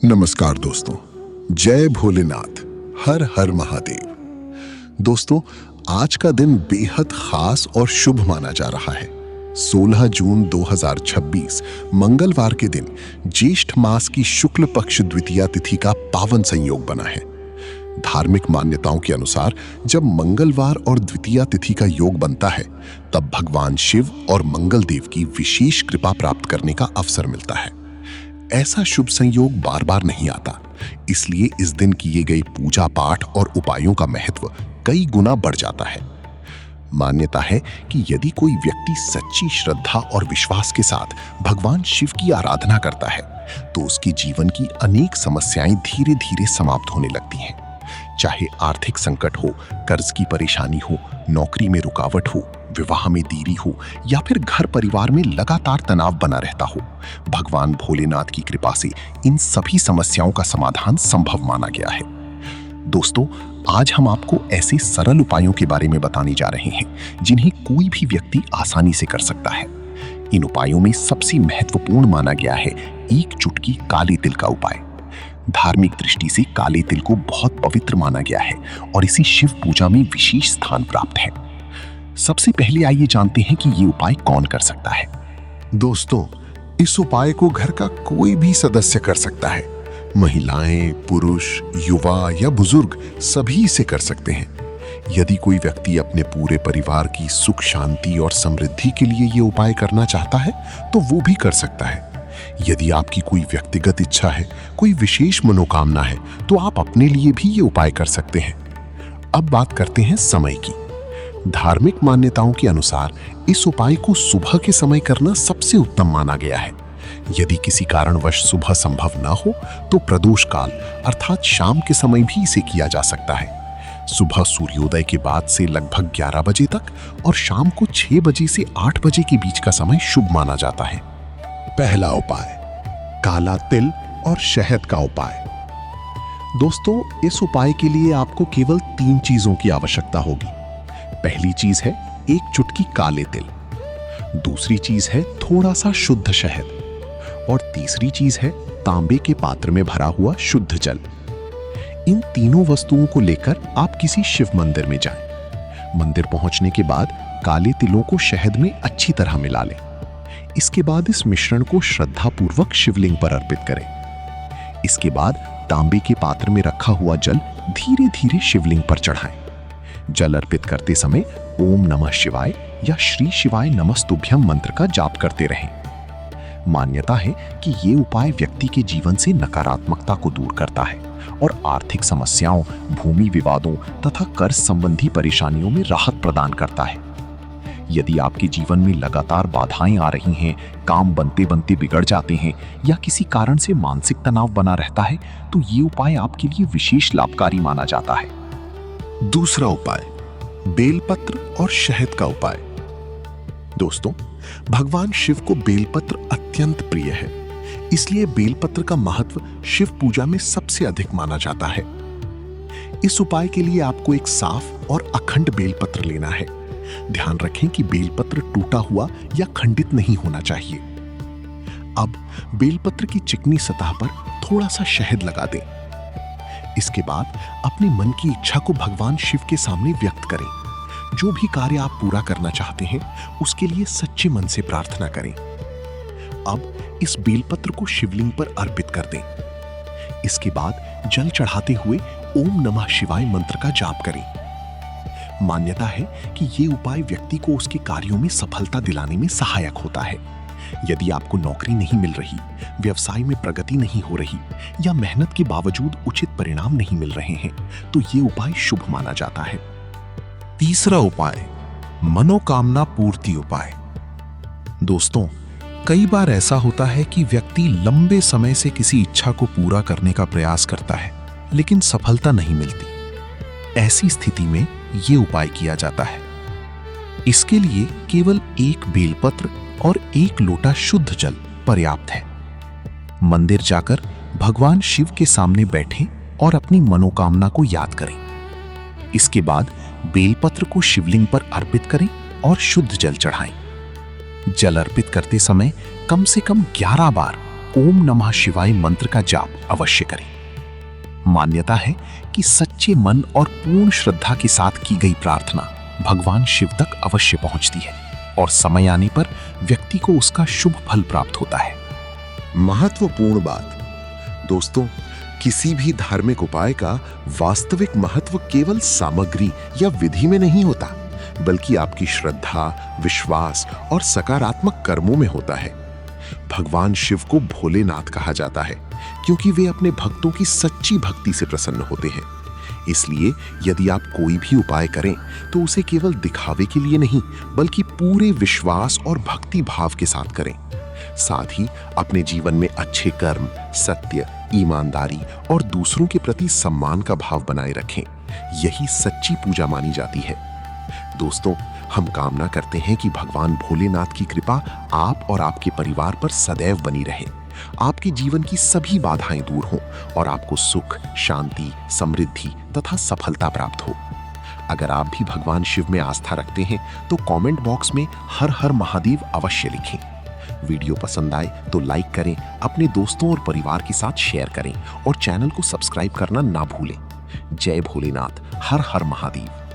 नमस्कार दोस्तों, जय भोलेनाथ, हर हर महादेव। दोस्तों, आज का दिन बेहद खास और शुभ माना जा रहा है। 16 जून 2026 मंगलवार के दिन ज्येष्ठ मास की शुक्ल पक्ष द्वितीया तिथि का पावन संयोग बना है। धार्मिक मान्यताओं के अनुसार जब मंगलवार और द्वितीया तिथि का योग बनता है, तब भगवान शिव और मंगल देव की विशेष कृपा प्राप्त करने का अवसर मिलता है। ऐसा शुभ संयोग बार बार नहीं आता, इसलिए इस दिन किए गए पूजा पाठ और उपायों का महत्व कई गुना बढ़ जाता है। मान्यता है कि यदि कोई व्यक्ति सच्ची श्रद्धा और विश्वास के साथ भगवान शिव की आराधना करता है, तो उसके जीवन की अनेक समस्याएं धीरे धीरे समाप्त होने लगती हैं। चाहे आर्थिक संकट हो, कर्ज की परेशानी हो, नौकरी में रुकावट हो, विवाह में देरी हो या फिर घर परिवार में लगातार तनाव बना रहता हो, भगवान भोलेनाथ की कृपा से इन सभी समस्याओं का समाधान संभव माना गया है। दोस्तों, आज हम आपको ऐसे सरल उपायों के बारे में बताने जा रहे हैं जिन्हें कोई भी व्यक्ति आसानी से कर सकता है। इन उपायों में सबसे महत्वपूर्ण माना गया है एक चुटकी काले तिल का उपाय। धार्मिक दृष्टि से काले तिल को बहुत पवित्र माना गया है और इसे शिव पूजा में विशेष स्थान प्राप्त है। सबसे पहले आइए जानते हैं कि ये उपाय कौन कर सकता है। दोस्तों, इस उपाय को घर का कोई भी सदस्य कर सकता है। महिलाएं, पुरुष, युवा या बुजुर्ग सभी इसे कर सकते हैं। यदि कोई व्यक्ति अपने पूरे परिवार की सुख शांति और समृद्धि के लिए ये उपाय करना चाहता है, तो वो भी कर सकता है। यदि आपकी कोई व्यक्तिगत इच्छा है, कोई विशेष मनोकामना है, तो आप अपने लिए भी ये उपाय कर सकते हैं। अब बात करते हैं समय की। धार्मिक मान्यताओं के अनुसार इस उपाय को सुबह के समय करना सबसे उत्तम माना गया है। यदि किसी कारणवश सुबह संभव ना हो, तो प्रदोष काल अर्थात शाम के समय भी इसे किया जा सकता है। सुबह सूर्योदय के बाद से लगभग 11 बजे तक और शाम को 6 बजे से 8 बजे के बीच का समय शुभ माना जाता है। पहला उपाय, काला तिल और शहद का उपाय। दोस्तों, इस उपाय के लिए आपको केवल 3 चीजों की आवश्यकता होगी। पहली चीज है एक चुटकी काले तिल, दूसरी चीज है थोड़ा सा शुद्ध शहद और तीसरी चीज है तांबे के पात्र में भरा हुआ शुद्ध जल। इन तीनों वस्तुओं को लेकर आप किसी शिव मंदिर में जाएं। मंदिर पहुंचने के बाद काले तिलों को शहद में अच्छी तरह मिला लें। इसके बाद इस मिश्रण को श्रद्धापूर्वक शिवलिंग पर अर्पित करें। इसके बाद तांबे के पात्र में रखा हुआ जल धीरे धीरे शिवलिंग पर चढ़ाएं। जल अर्पित करते समय ओम नमः शिवाय या श्री शिवाय नमस्तुभ्यम मंत्र का जाप करते रहें। मान्यता है कि ये उपाय व्यक्ति के जीवन से नकारात्मकता को दूर करता है और आर्थिक समस्याओं, भूमि विवादों तथा कर्ज संबंधी परेशानियों में राहत प्रदान करता है। यदि आपके जीवन में लगातार बाधाएं आ रही हैं, काम बनते बनते बिगड़ जाते हैं या किसी कारण से मानसिक तनाव बना रहता है, तो ये उपाय आपके लिए विशेष लाभकारी माना जाता है। दूसरा उपाय, बेलपत्र और शहद का उपाय। दोस्तों, भगवान शिव को बेलपत्र अत्यंत प्रिय है, इसलिए बेलपत्र का महत्व शिव पूजा में सबसे अधिक माना जाता है। इस उपाय के लिए आपको एक साफ और अखंड बेलपत्र लेना है। ध्यान रखें कि बेलपत्र टूटा हुआ या खंडित नहीं होना चाहिए। अब बेलपत्र की चिकनी सतह पर थोड़ा सा शहद लगा दें। इसके बाद अपने मन की इच्छा को भगवान शिव के सामने व्यक्त करें। जो भी कार्य आप पूरा करना चाहते हैं, उसके लिए सच्चे मन से प्रार्थना करें। अब इस बेलपत्र को शिवलिंग पर अर्पित कर दें। इसके बाद जल चढ़ाते हुए ओम नमः शिवाय मंत्र का जाप करें। मान्यता है कि ये उपाय व्यक्ति को उसके कार्यों में सफलता दिलाने में सहायक होता है। यदि आपको नौकरी नहीं मिल रही, व्यवसाय में प्रगति नहीं हो रही या मेहनत के बावजूद उचित परिणाम नहीं मिल रहे हैं, तो ये उपाय शुभ माना जाता है। तीसरा उपाय, मनोकामना पूर्ति उपाय। दोस्तों, कई बार ऐसा होता है कि व्यक्ति लंबे समय से किसी इच्छा को पूरा करने का प्रयास करता है, लेकिन सफलता नहीं मिलती। ऐसी स्थिति में ये उपाय किया जाता है। इसके लिए केवल एक बेलपत्र और एक लोटा शुद्ध जल पर्याप्त है। मंदिर जाकर भगवान शिव के सामने बैठें और अपनी मनोकामना को याद करें। इसके बाद बेलपत्र को शिवलिंग पर अर्पित करें और शुद्ध जल चढ़ाएं। जल अर्पित करते समय कम से कम 11 बार ओम नमः शिवाय मंत्र का जाप अवश्य करें। मान्यता है कि सच्चे मन और पूर्ण श्रद्धा के साथ की गई प्रार्थना भगवान शिव तक अवश्य पहुंचती है और समय आने पर व्यक्ति को उसका शुभ फल प्राप्त होता है। महत्वपूर्ण बात दोस्तों, किसी भी धार्मिक उपाय का वास्तविक महत्व केवल सामग्री या विधि में नहीं होता, बल्कि आपकी श्रद्धा, विश्वास और सकारात्मक कर्मों में होता है। भगवान शिव को भोलेनाथ कहा जाता है क्योंकि वे अपने भक्तों की सच्ची भक्ति से प्रसन्न होते हैं। इसलिए यदि आप कोई भी उपाय करें तो उसे केवल दिखावे के लिए नहीं, बल्कि पूरे विश्वास और भक्ति भाव के साथ करें। साथ ही अपने जीवन में अच्छे कर्म, सत्य, ईमानदारी और दूसरों के प्रति सम्मान का भाव बनाए रखें। यही सच्ची पूजा मानी जाती है। दोस्तों, हम कामना करते हैं कि भगवान भोलेनाथ की कृपा आप और आपके परिवार पर सदैव बनी रहे, आपके जीवन की सभी बाधाएं दूर हों और आपको सुख, शांति, समृद्धि तथा सफलता प्राप्त हो। अगर आप भी भगवान शिव में आस्था रखते हैं तो कमेंट बॉक्स में हर हर महादेव अवश्य लिखें। वीडियो पसंद आए तो लाइक करें, अपने दोस्तों और परिवार के साथ शेयर करें और चैनल को सब्सक्राइब करना ना भूलें। जय भोलेनाथ, हर हर महादेव।